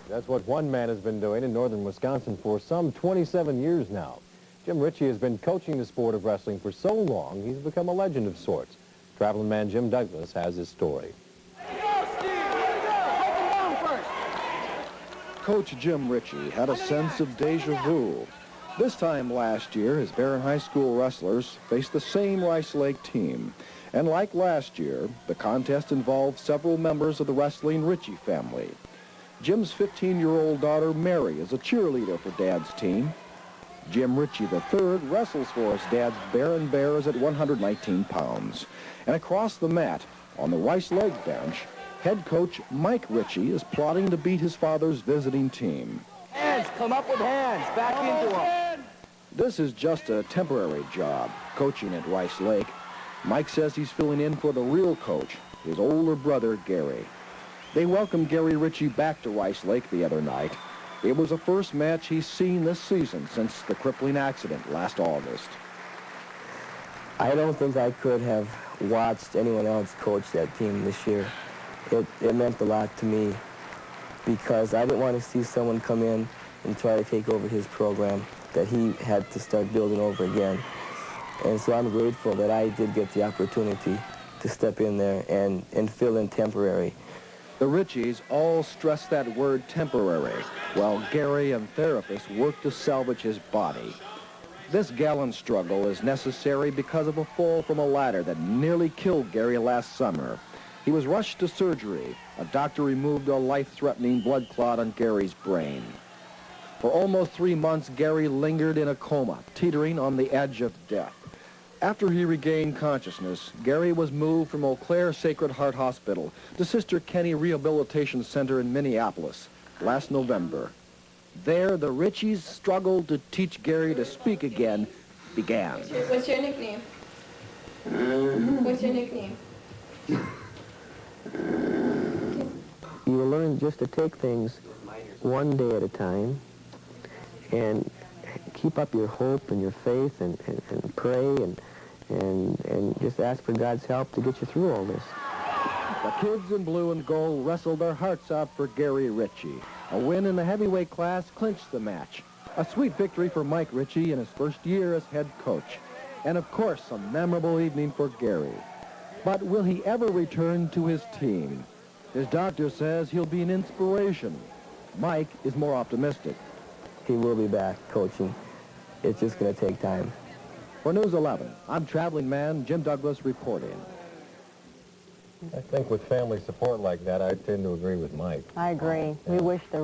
That's what one man has been doing in northern Wisconsin for some 27 years now. Jim Richie has been coaching the sport of wrestling for so long, he's become a legend of sorts. Traveling man Jim Douglas has his story. Coach Jim Richie had a sense of deja vu. This time last year, his Barron High School wrestlers faced the same Rice Lake team. And like last year, the contest involved several members of the wrestling Richie family. Jim's 15-year-old daughter, Mary, is a cheerleader for Dad's team. Jim Richie III wrestles for his dad's Barron Bears at 119 pounds. And across the mat, on the Rice Lake bench, head coach Mike Richie is plotting to beat his father's visiting team. Hands, come up with hands, back into them. This is just a temporary job, coaching at Rice Lake. Mike says he's filling in for the real coach, his older brother, Gary. They welcomed Gary Richie back to Rice Lake the other night. It was the first match he's seen this season since the crippling accident last August. I don't think I could have watched anyone else coach that team this year. It meant a lot to me because I didn't want to see someone come in and try to take over his program that he had to start building over again. And so I'm grateful that I did get the opportunity to step in there and fill in temporary. The Richies all stress that word temporary, while Gary and therapists work to salvage his body. This gallant struggle is necessary because of a fall from a ladder that nearly killed Gary last summer. He was rushed to surgery. A doctor removed a life-threatening blood clot on Gary's brain. For almost 3 months, Gary lingered in a coma, teetering on the edge of death. After he regained consciousness, Gary was moved from Eau Claire Sacred Heart Hospital to Sister Kenny Rehabilitation Center in Minneapolis last November. There, the Richies' struggle to teach Gary to speak again began. What's your nickname? What's your nickname? You learn just to take things one day at a time and keep up your hope and your faith and pray and just ask for God's help to get you through all this. The kids in blue and gold wrestled their hearts out for Gary Richie. A win in the heavyweight class clinched the match. A sweet victory for Mike Richie in his first year as head coach. And of course, a memorable evening for Gary. But will he ever return to his team? His doctor says he'll be an inspiration. Mike is more optimistic. He will be back coaching. It's just going to take time. For News 11, I'm traveling man Jim Douglas reporting. I think with family support like that, I tend to agree with Mike. I agree. We wish the